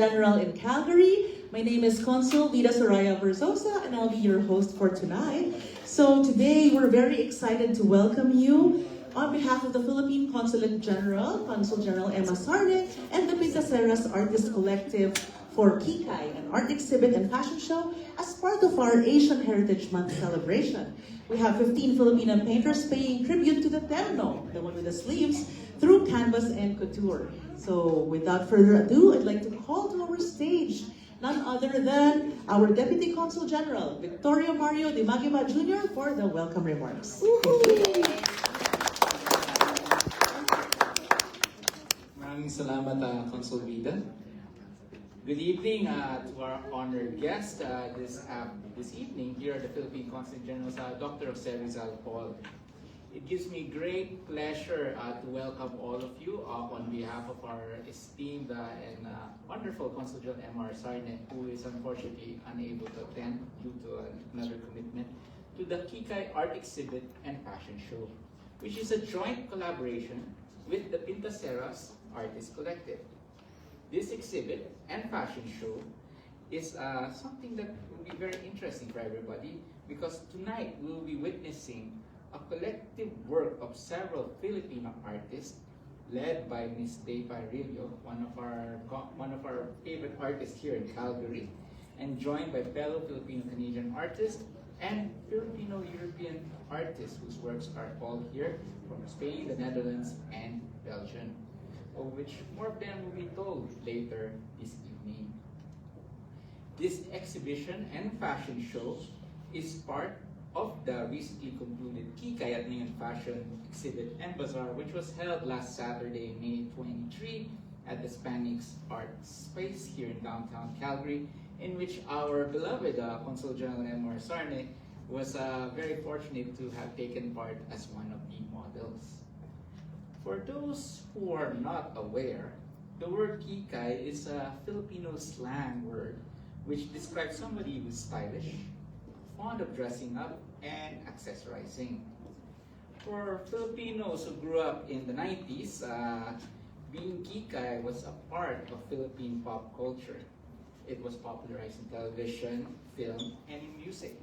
General in Calgary. My name is Consul Vida Soraya Verzosa, and I'll be your host for tonight. So today we're very excited to welcome you on behalf of the Philippine Consulate General, Consul General Emma Sarne, and the Pintaceras Artist Collective for Kikay, an art exhibit and fashion show as part of our Asian Heritage Month celebration. We have 15 Filipino painters paying tribute to the terno, the one with the sleeves, through canvas and couture. So without further ado, I'd like to call to our stage none other than our Deputy Consul General, Victorio Mario de Magiba Jr. for the welcome remarks. Maraming salamat, Consul Vida. Good evening to our honored guest this evening here at the Philippine Consulate General, Dr. Jose Rizal Paul. It gives me great pleasure to welcome all of you on behalf of our esteemed and wonderful Consul General M.R. Sarne, who is unfortunately unable to attend due to another commitment, to the Kikay Art Exhibit and Fashion Show, which is a joint collaboration with the Pintaceras Artist Collective. This exhibit and fashion show is something that will be very interesting for everybody, because tonight we will be witnessing a collective work of several Filipino artists led by Ms. Day Parillo, one of our favorite artists here in Calgary, and joined by fellow Filipino-Canadian artists and Filipino-European artists whose works are all here from Spain, the Netherlands, and Belgium, of which more of them will be told later this evening. This exhibition and fashion show is part of the recently concluded Kikay at Ngayon Fashion Exhibit and Bazaar, which was held last Saturday, May 23, at the Hispanics Art Space here in downtown Calgary, in which our beloved Consul General M.R. Sarne was very fortunate to have taken part as one of the models. For those who are not aware, the word Kikay is a Filipino slang word which describes somebody who's stylish, fond of dressing up, and accessorizing. For Filipinos who grew up in the 90s, being Kikay was a part of Philippine pop culture. It was popularized in television, film, and in music.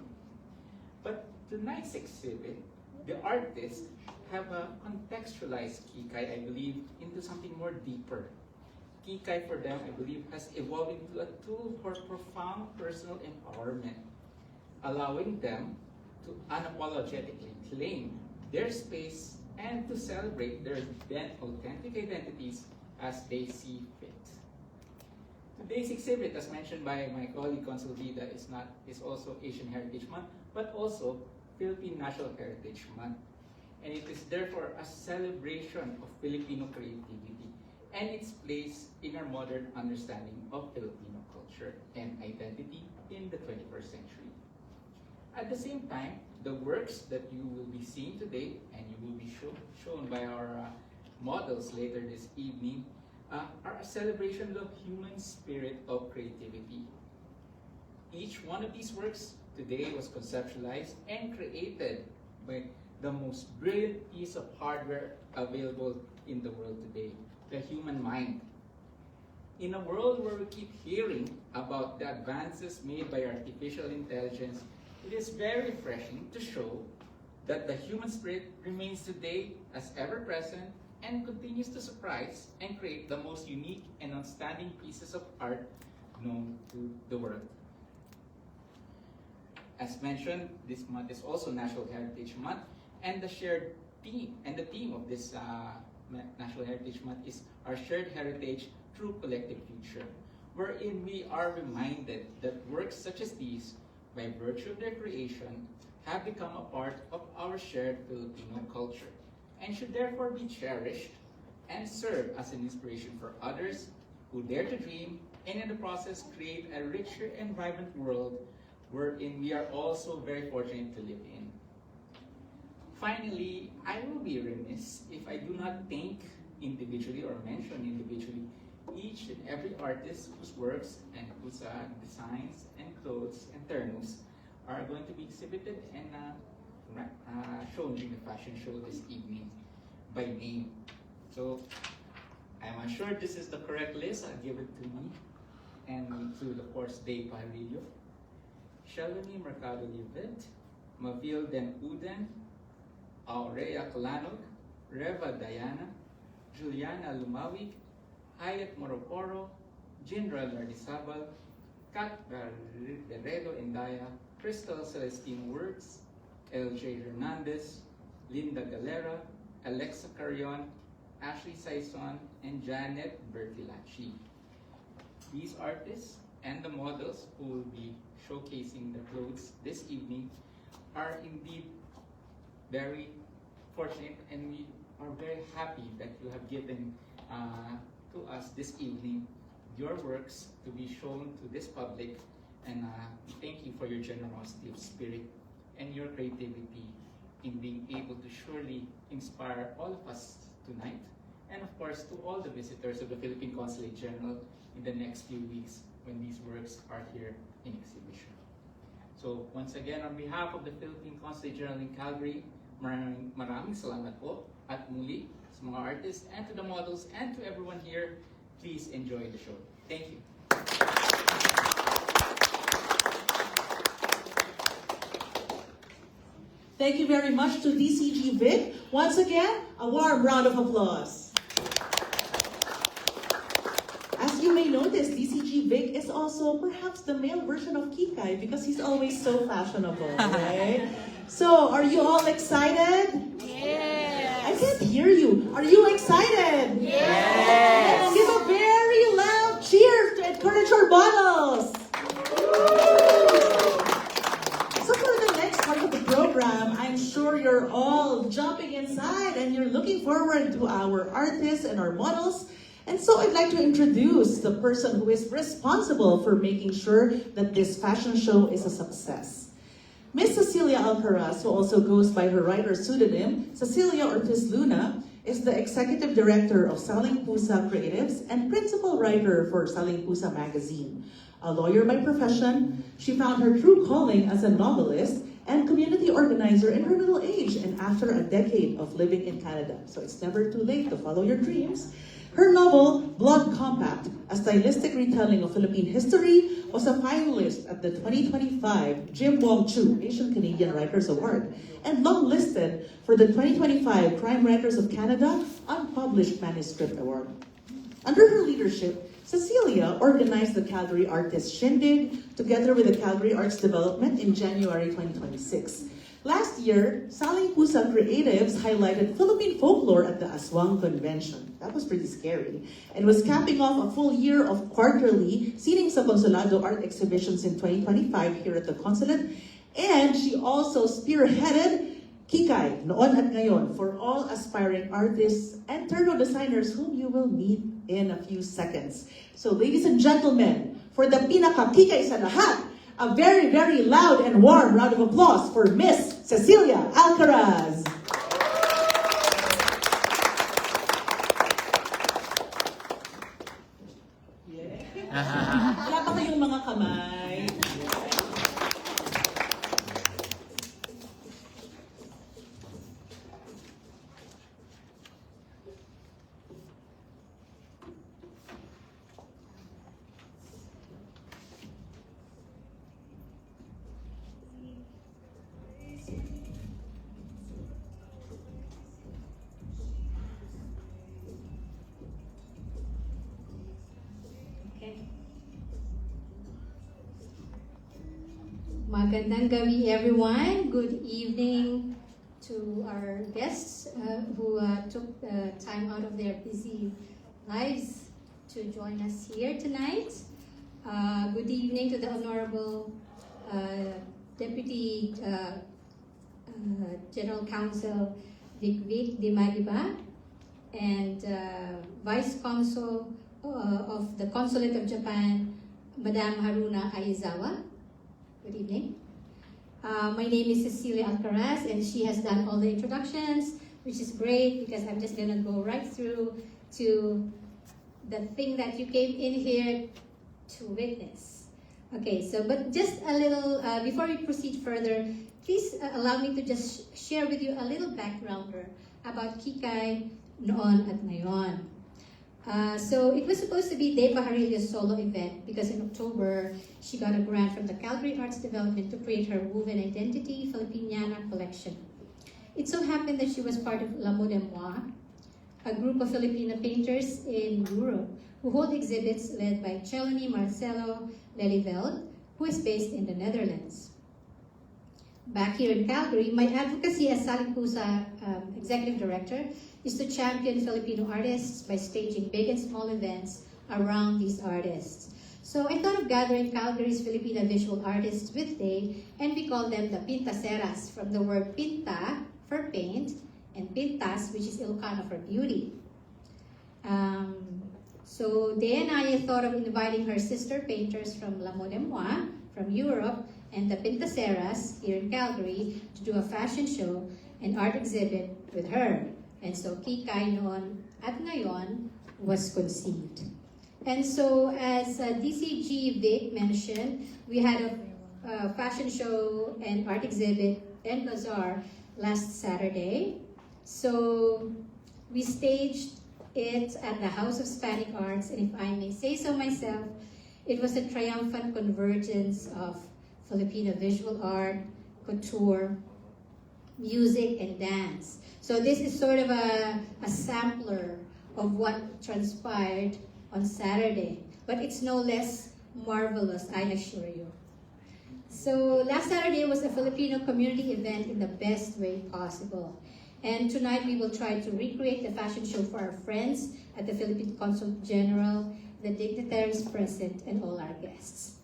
But tonight's exhibit, the artists have contextualized Kikay, I believe, into something more deeper. Kikay for them, I believe, has evolved into a tool for profound personal empowerment, allowing them to unapologetically claim their space and to celebrate their then authentic identities as they see fit. Today's exhibit, as mentioned by my colleague Consul Vida, is also Asian Heritage Month, but also Philippine National Heritage Month. And it is therefore a celebration of Filipino creativity and its place in our modern understanding of Filipino culture and identity in the 21st century. At the same time, the works that you will be seeing today and you will be shown by our models later this evening are a celebration of human spirit of creativity. Each one of these works today was conceptualized and created by the most brilliant piece of hardware available in the world today, the human mind. In a world where we keep hearing about the advances made by artificial intelligence, it is very refreshing to show that the human spirit remains today as ever present and continues to surprise and create the most unique and outstanding pieces of art known to the world. As mentioned, this month is also National Heritage Month, and the theme of this National Heritage Month is our shared heritage through collective future, wherein we are reminded that works such as these, by virtue of their creation, have become a part of our shared Filipino culture and should therefore be cherished and serve as an inspiration for others who dare to dream and in the process create a richer and vibrant world wherein we are also very fortunate to live in. Finally, I will be remiss if I do not thank individually or mention individually each and every artist whose works and whose designs and clothes and ternos are going to be exhibited and shown during the fashion show this evening by name. So I'm unsure this is the correct list. I'll give it to me. to the course de Parillo, Shelony Mercado Livet, Mavil Den Uden, Aurea Calanog, Reva Diana, Juliana Lumawig, Hayat Morocoro, Jindra Lardizabal, Kat Guerrero Indaya, Crystal Celestine Words, LJ Hernandez, Linda Galera, Alexa Carrion, Ashley Saison, and Janet Bertilacci. These artists and the models who will be showcasing the clothes this evening are indeed very fortunate, and we are very happy that you have given to us this evening your works to be shown to this public, and thank you for your generosity of spirit and your creativity in being able to surely inspire all of us tonight, and of course to all the visitors of the Philippine Consulate General in the next few weeks when these works are here in exhibition. So once again, on behalf of the Philippine Consulate General in Calgary, maraming salamat po, at muli sa mga artists and to the models and to everyone here, please enjoy the show. Thank you. Thank you very much to DCG Vic. Once again, a warm round of applause. As you may notice, DCG Vic is also perhaps the male version of Kikay because he's always so fashionable, right? So, are you all excited? Yes. I can't hear you. Are you excited? Yes. Let's give a very loud cheer to encourage our models. So for the next part of the program, I'm sure you're all jumping inside and you're looking forward to our artists and our models. And so I'd like to introduce the person who is responsible for making sure that this fashion show is a success. Miss Cecilia Alcaraz, who also goes by her writer pseudonym, Cecilia Ortiz Luna, is the executive director of Saling Pusa Creatives and principal writer for Saling Pusa magazine. A lawyer by profession, she found her true calling as a novelist and community organizer in her middle age and after a decade of living in Canada. So it's never too late to follow your dreams. Her novel, Blood Compact, a stylistic retelling of Philippine history, was a finalist at the 2025 Jim Wong Chu Asian Canadian Writers Award and longlisted for the 2025 Crime Writers of Canada Unpublished Manuscript Award. Under her leadership, Cecilia organized the Calgary Artist Shindig together with the Calgary Arts Development in January 2026. Last year, Saling Pusa Creatives highlighted Philippine folklore at the Aswang Convention. That was pretty scary. And was capping off a full year of quarterly Sining sa Consulado art exhibitions in 2025 here at the Consulate. And she also spearheaded Kikay, Noon at Ngayon, for all aspiring artists and turno designers whom you will meet in a few seconds. So ladies and gentlemen, for the pinaka-Kikay sa lahat, a very, very loud and warm round of applause for Miss Cecilia Alcaraz. Yeah. Wala pa kayong mga kamay. Magandang gabi, everyone. Good evening to our guests who took the time out of their busy lives to join us here tonight. Good evening to the Honorable Deputy General Counsel Vic de Mariba and Vice Consul of the Consulate of Japan, Madame Haruna Aizawa. Good evening. My name is Cecilia Alcaraz, and she has done all the introductions, which is great because I'm just gonna go right through to the thing that you came in here to witness. Okay, so but just a little, before we proceed further, please allow me to just share with you a little backgrounder about Kikay, Noon at Ngayon. So it was supposed to be De Pajarillo's solo event because in October, she got a grant from the Calgary Arts Development to create her Woven Identity Filipiniana collection. It so happened that she was part of La Mode Moi, a group of Filipino painters in Europe who hold exhibits led by Chelony Marcelo Lelyveld, who is based in the Netherlands. Back here in Calgary, my advocacy as Saling-Pusa Executive Director is to champion Filipino artists by staging big and small events around these artists. So I thought of gathering Calgary's Filipino visual artists with Day, and we call them the Pintaceras, from the word pinta, for paint, and pintas, which is Ilocano for beauty. So Day and I thought of inviting her sister painters from La Mode Moi, from Europe, and the Pintaceras here in Calgary to do a fashion show and art exhibit with her. And so Kikay noon at Ngayon was conceived. And so as DCG Vic mentioned, we had a fashion show and art exhibit and bazaar last Saturday. So we staged it at the House of Hispanic Arts, and if I may say so myself, it was a triumphant convergence of Filipino visual art, couture, music, and dance. So this is sort of a sampler of what transpired on Saturday, but it's no less marvelous, I assure you. So last Saturday was a Filipino community event in the best way possible. And tonight we will try to recreate the fashion show for our friends at the Philippine Consulate General, the dignitaries present, and all our guests.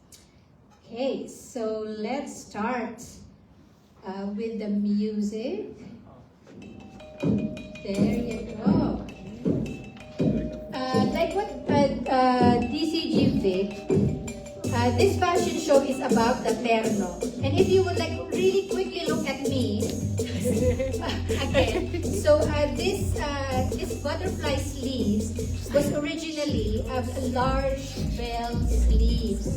Okay, so let's start with the music. There you go. Like what DCG Vic, this fashion show is about the terno. And if you would like really quickly look at me, again, so this butterfly sleeves was originally a large bell sleeves.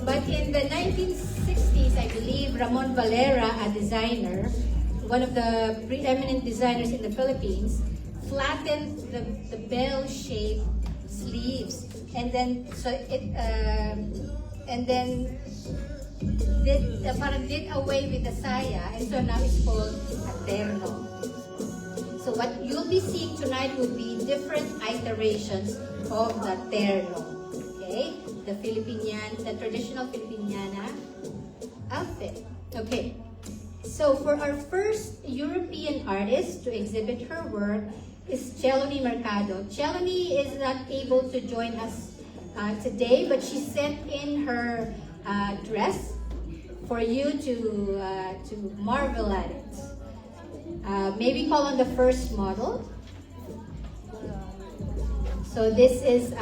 But in the 1960s, I believe, Ramon Valera, a designer, one of the preeminent designers in the Philippines, flattened the bell-shaped sleeves, and then did away with the saya, and so now it's called a terno. So what you'll be seeing tonight would be different iterations of the terno. Okay, the traditional Filipiniana outfit. Okay. So for our first European artist to exhibit her work is Chelony Mercado. Chelony is not able to join us today, but she sent in her dress for you to marvel at it. Maybe call on the first model. So this is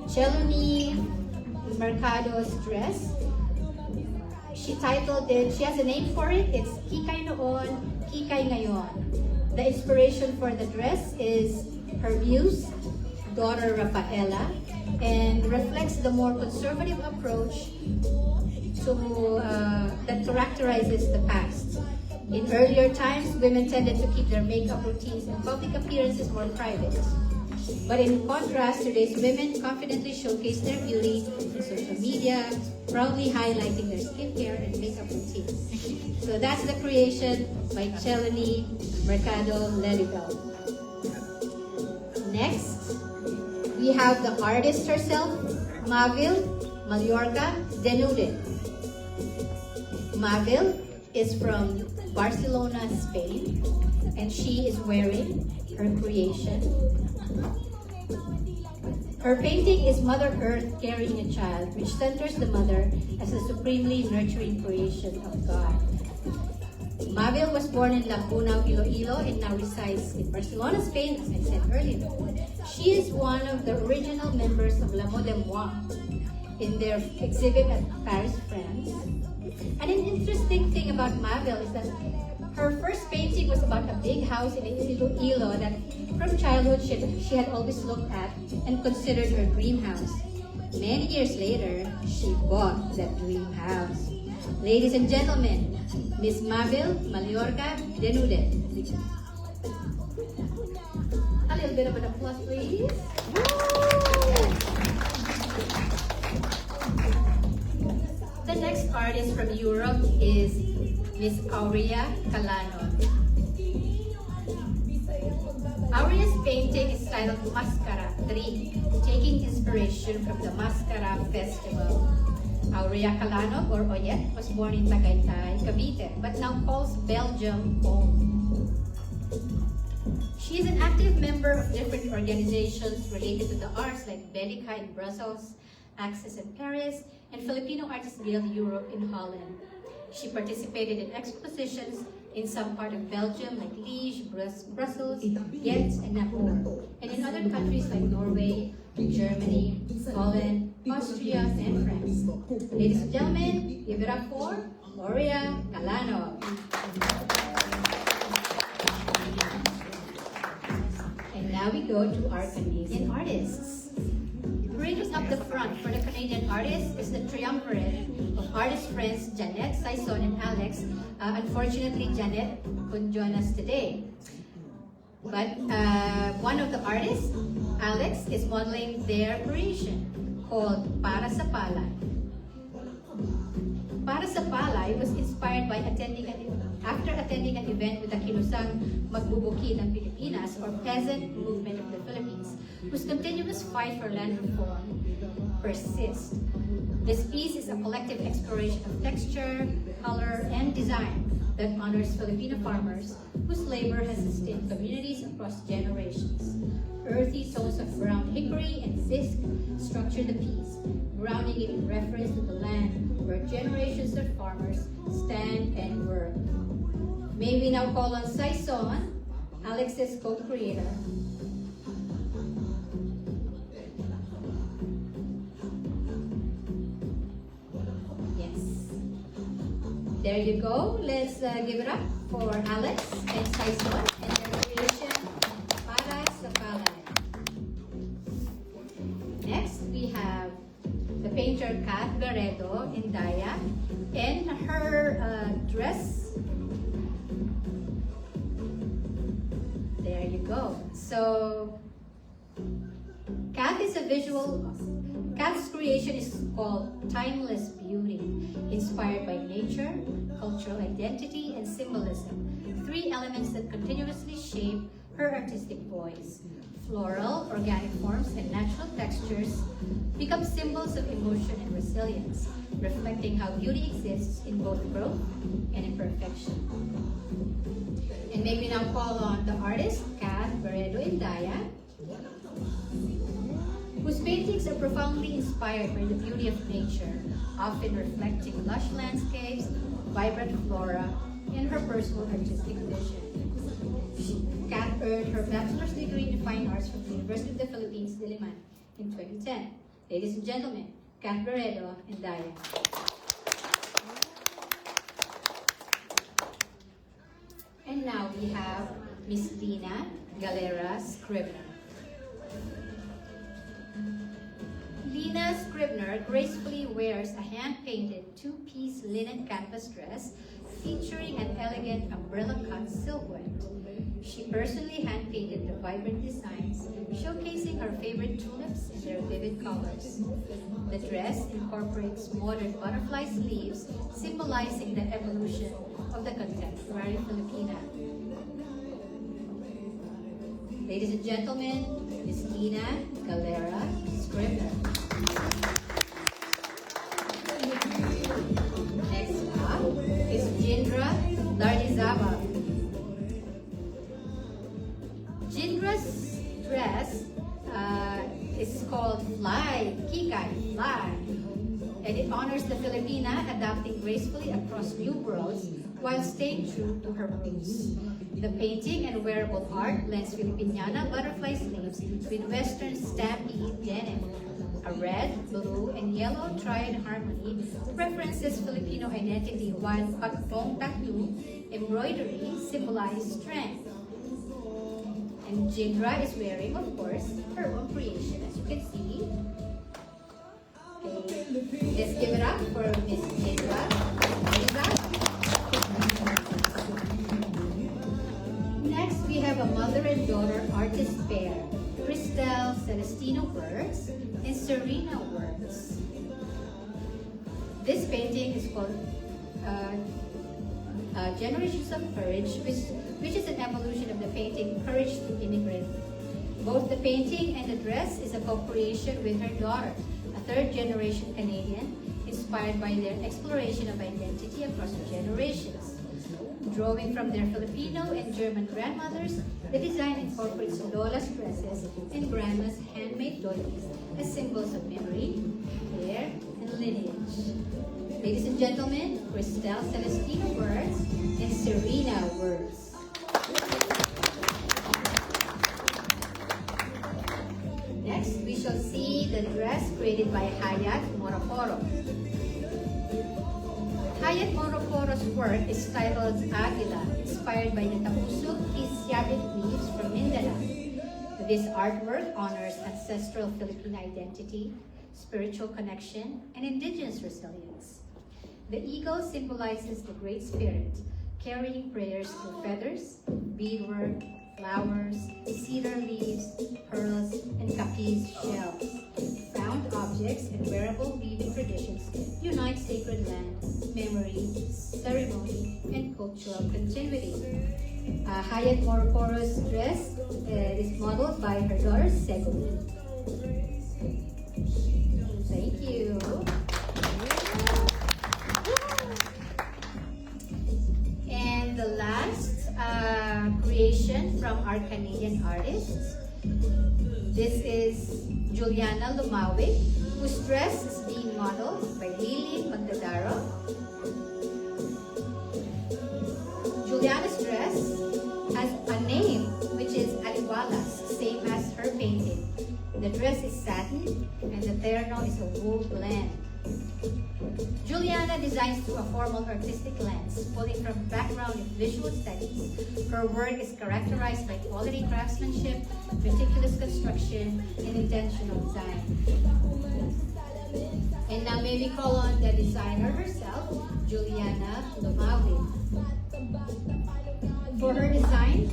Chelony Mercado's dress. She titled it, she has a name for it, it's Kikay Noon, Kikay Ngayon. The inspiration for the dress is her muse, daughter Rafaela, and reflects the more conservative approach that characterizes the past. In earlier times, women tended to keep their makeup routines and public appearances more private. But in contrast, today's women confidently showcase their beauty in social media, proudly highlighting their skincare and makeup routines. So that's the creation by Chelony Mercado Lelyveld. Next, we have the artist herself, Mavil Mallorca Denuded. Mavil is from Barcelona, Spain, and she is wearing her creation. Her painting is Mother Earth carrying a child, which centers the mother as a supremely nurturing creation of God. Mavil was born in Laguna, Iloilo, and now resides in Barcelona, Spain, as I said earlier. She is one of the original members of La Mode Moi in their exhibit at Paris, France. And an interesting thing about Mavil is that her first painting was about a big house in Iloilo that from childhood she had always looked at and considered her dream house. Many years later, she bought that dream house. Ladies and gentlemen, Miss Mavil Mallorca Denuded. A A little bit of an applause, please. The next artist from Europe is Miss Aurea Calano. Aurea's painting is titled Mascara 3, taking inspiration from the Mascara Festival. Aurea Calano, or Oyet, was born in Tagaytay, Cavite, but now calls Belgium home. She is an active member of different organizations related to the arts like Belgica in Brussels, Access in Paris, and Filipino Artists Guild Europe in Holland. She participated in expositions in some part of Belgium like Liège, Brussels, Ghent, and Namur, and in other countries like Norway, Germany, Holland, Austria, and France. Ladies and gentlemen, give it up for Aurea Calano. And now we go to our Canadian artists. Bringing up the front for the Canadian artists is the triumvirate of artist friends Janet, Saison, and Alex. Unfortunately, Janet couldn't join us today. But one of the artists, Alex, is modeling their creation called Para sa Palay. Para sa Palay was inspired by after attending an event with the Kinusang Magbubukid ng Pilipinas, or peasant movement of the Philippines, whose continuous fight for land reform persists. This piece is a collective exploration of texture, color, and design that honors Filipino farmers whose labor has sustained communities across generations. Earthy tones of brown hickory and bisque structure the piece, grounding it in reference to the land where generations of farmers stand and work. May we now call on Saison, Alex's co-creator. Yes. There you go. Let's give it up for Alex and Saison and their creation, Para sa Palay. Next, we have the painter Kat Garredo in Daya, and her dress. There you go. So, Kat's creation is called Timeless Beauty, inspired by nature, cultural identity, and symbolism. Three elements that continuously shape her artistic voice. Floral, organic forms, and natural textures become symbols of emotion and resilience, reflecting how beauty exists in both growth and imperfection. And may we now call on the artist, Kat Garredo Indaya, whose paintings are profoundly inspired by the beauty of nature, often reflecting lush landscapes, vibrant flora, and her personal artistic vision. Kat earned her bachelor's degree in fine arts from the University of the Philippines, Diliman, in 2010. Ladies and gentlemen, Kat Garredo Indaya. And now we have Miss Dina Galera Scribner. Dina Scribner gracefully wears a hand-painted two-piece linen canvas dress featuring an elegant umbrella-cut silhouette. She personally hand-painted the vibrant designs, showcasing her favorite tulips and their vivid colors. The dress incorporates modern butterfly sleeves, symbolizing the evolution of the contemporary Filipina. Ladies and gentlemen, Miss Dina Galera Scribner. Next up is Jindra Lardizaba. Jindra's dress is called Kikay, Fly, and it honors the Filipina, adapting gracefully across new worlds while staying true to her roots. The painting and wearable art blends Filipiniana butterfly sleeves with Western stampede denim. A red, blue, and yellow triad harmony references Filipino identity, while pagpong tattoo embroidery symbolizes strength. And Jindra is wearing, of course, her own creation, as you can see. Okay. Let's give it up for Miss Jindra. Next, we have a mother and mother-daughter artist pair, Cristel Celestino Works and Serena Works. This painting is called Generations of Courage, which is an evolution of the painting Courage to Immigrant. Both the painting and the dress is a co-creation with her daughter, a third-generation Canadian, inspired by their exploration of identity across generations. Drawing from their Filipino and German grandmothers, the design incorporates Lola's dresses and Grandma's handmade doilies as symbols of memory, care, and lineage. Ladies and gentlemen, Cristel Celestino Works and Serena Works. Next, we shall see the dress created by Hayat Morocoro. Hayat Morocoro's work is titled Aguila, inspired by the Tapusog Isiabit weaves from Mindanao. This artwork honors ancestral Philippine identity, spiritual connection, and indigenous resilience. The eagle symbolizes the Great Spirit, carrying prayers through feathers, beadwork, flowers, cedar leaves, pearls, and kapis shells. Found objects and wearable weaving traditions unite sacred land, memory, ceremony, and cultural continuity. Hayat Morocoro's dress is modeled by her daughter, Segovi. Thank you. And the last creation from our Canadian artists. This is Juliana Lumawi, whose dress is being modeled by Lily Magdadaro. Juliana's dress has a name, which is Aliwalas, same as her painting. The dress is satin, and the terno is a wool blend. Juliana designs through a formal artistic lens, pulling from background in visual studies. Her work is characterized by quality craftsmanship, meticulous construction, and intentional design. And now may we call on the designer herself, Juliana Lumawi. For her design,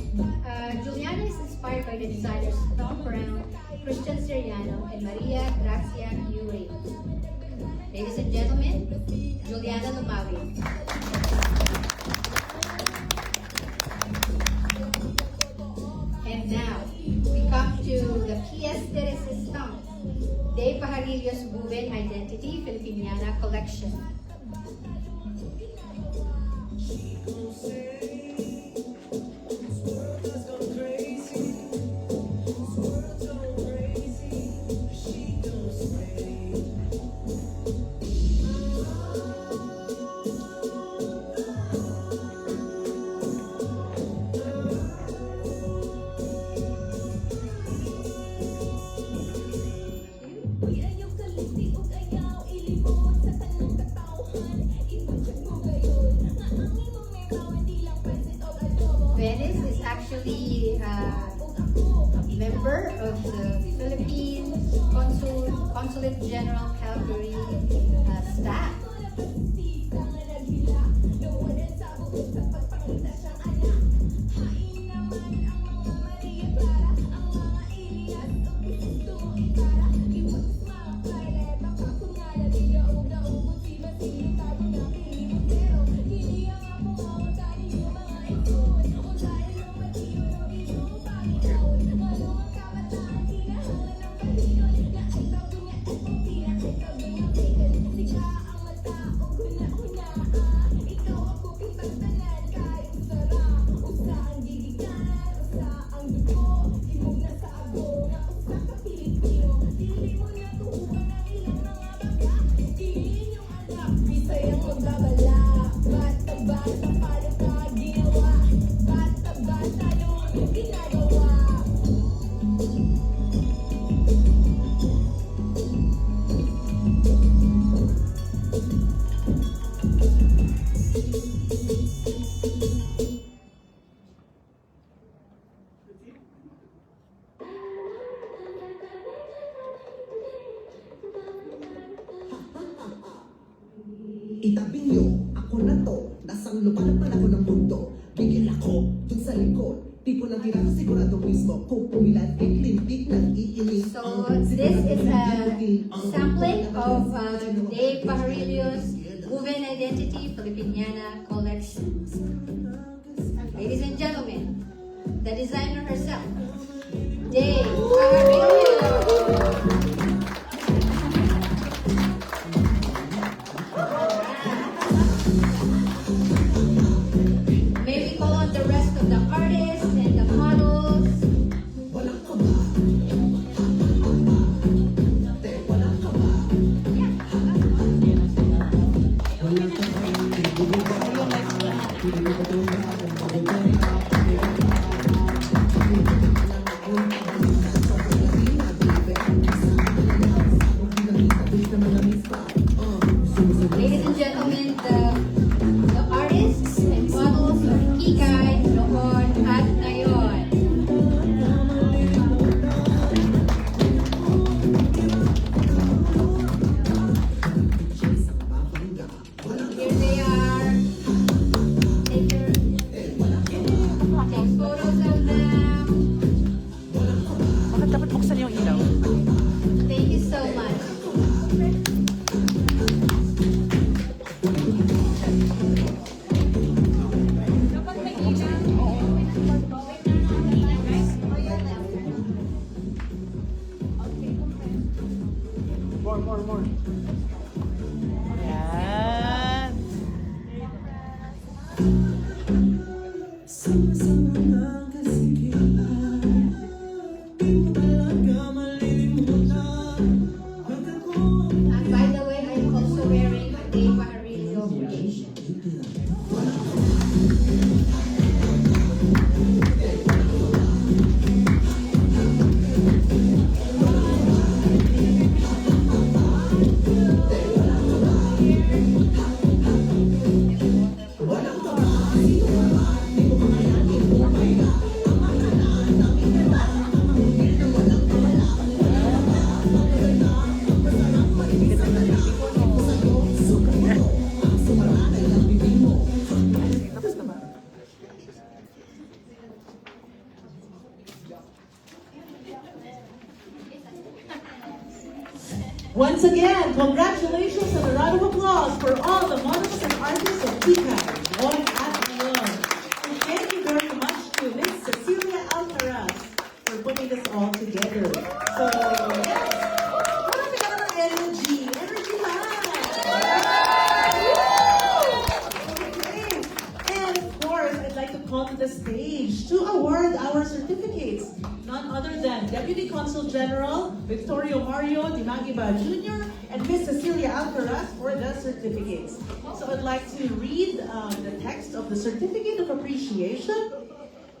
Juliana is inspired by the designers Tom Brown, Christian Siriano, and Maria Gracia Yuri. Ladies and gentlemen, Juliana Lumawi. And now, we come to the pièce de résistance, De Pajarillos Buben Identity Filipiniana Collection. Venice is actually a member of the Philippine Consulate General Calgary staff. Itabi niyo, ako na to. Nasang lumalapal ako ng mundo. Bigil ako dun sa likod. Tipo mo na tira sigurado mismo kung pumilat kay Clintic nang iinis. So this is a sampling of Dave Pajarillo's Woven Identity Filipiniana collection. Ladies and gentlemen, the designer herself, Dave Pajarillo. May we call on the rest of the artists and the models. Walang ka ba? Te, walang ka ba? Walang ka ba? Ladies and gentlemen, the artists and models of Kikay noon at ngayon. Here they are. Take photos of them. Bakit dapat buksan yung ilaw? Thank you so much. More. Yan. Sama-sama lang kasi kita. Di mo talaga malilimutan. Pag ako And by the way, I'm also wearing a Dave Pajarillo creation. Once again, congratulations and a round of applause for all the models and artists of Kikay. Ngayon at ngayon. And thank you very much to Miss Cecilia Alcaraz for putting this all together. So, yes. Marami ka naman energy. Energy lahat. Okay. And of course, I'd like to call to the stage to award our certificates. None other than Deputy Consul General Victorio Mario Dimagiba Jr. and Miss Cecilia Alcaraz for the certificates. So I'd like to read the text of the Certificate of Appreciation.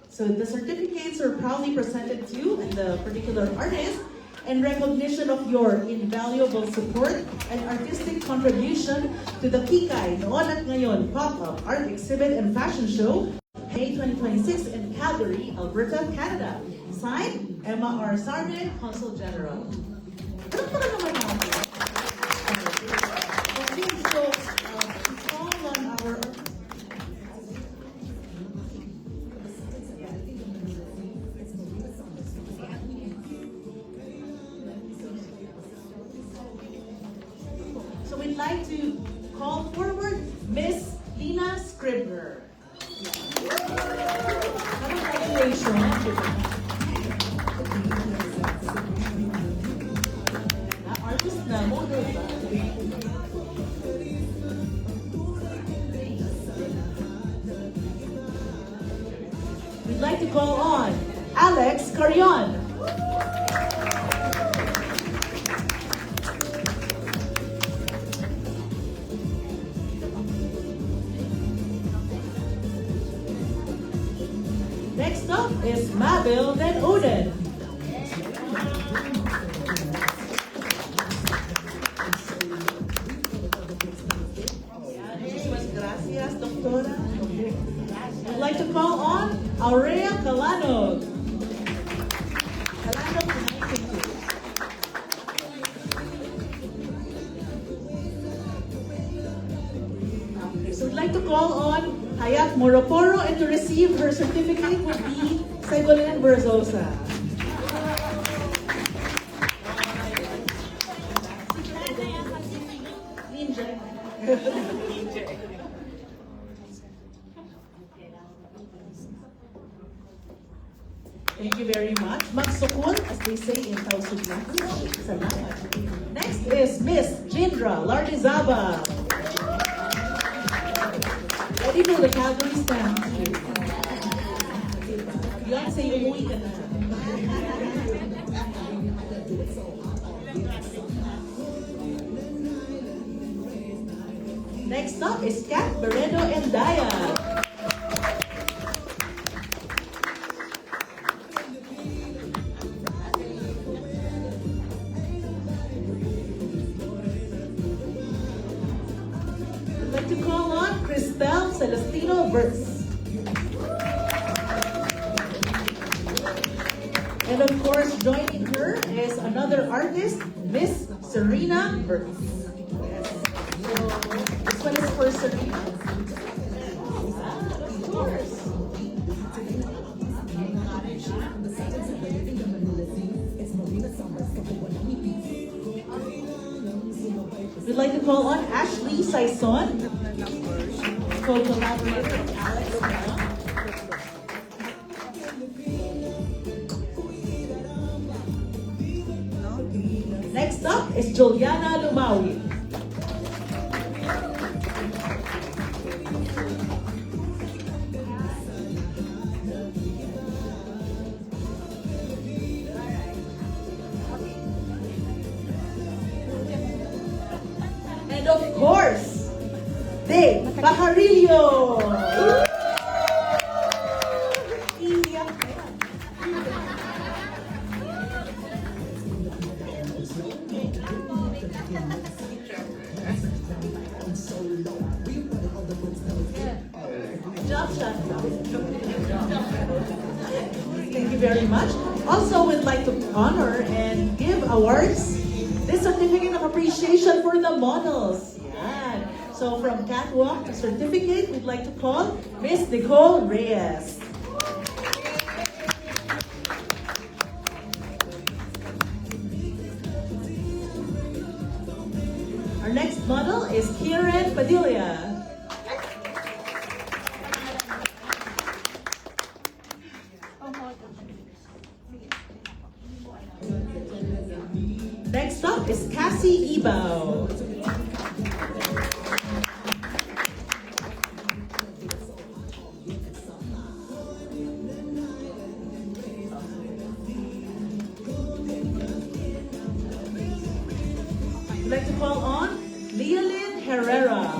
So the certificates are proudly presented to you and the particular artist in recognition of your invaluable support and artistic contribution to the Kikay Noon at Ngayon pop-up art exhibit and fashion show May 2026 in Calgary, Alberta, Canada. Signed, Emma R. Sarnet, Consul General. Ano pa naman natin? Okay, so, call on our... So we'd like to call forward Miss Lina Scribner. Congratulations. Artist na model ba? We'd like to call on Alex Carion. Next up is Mabel Van Oden. Muchísimas gracias, doctora. I'd like to call on Aurea Calanog. Calanog, so we'd like to call on Hayat Moroporo, and to receive her certificate would be Segolene Verzosa. Thank you very much. Magsukol, as they say in Tausugna. Salamat. Next is Miss Jindra Lardizaba. Ready for the Calgary Stampede. Yan, say umuwi ka na. Next up is Kat Barredo and Daya. I'd like to call on Cristel Celestino Verts. And of course, joining her is another artist, Miss Serena Verts. This one is for Serena. Of course. We'd like to call on Ashley Saison, co-collaborator of Alex. Next up is Juliana Lumawi. And of course, Dave Bajarillo. Thank you very much. Also, we'd like to honor and give awards. This certificate of appreciation for the models. Yan. So from Catwalk certificate, we'd like to call Miss Nicole Reyes. Our next model is Kieran Padilla. Next up is Cassie Ibao. We'd like to call on Leolyn Herrera.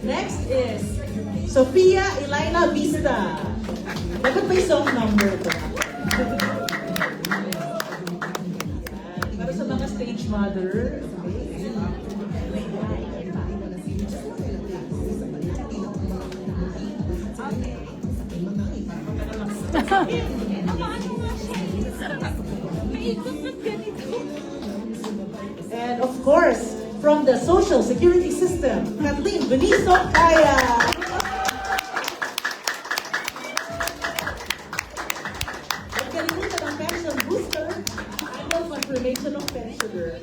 Next is Sofia Elena Vista. Dapat may song number to. Para sa mga stage mother. And of course, from the Social Security System, Kathleen Beniso Kaya. At kalimutan ang pension booster, annual confirmation of pensioner.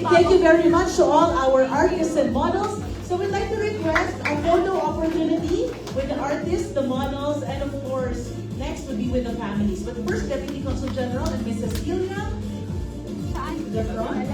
Thank you very much to all our artists and models. So we'd like to request a photo opportunity with the artists, the models, and of course, next would be with the families. But first, Deputy Consul General and Miss Cecilia, the front.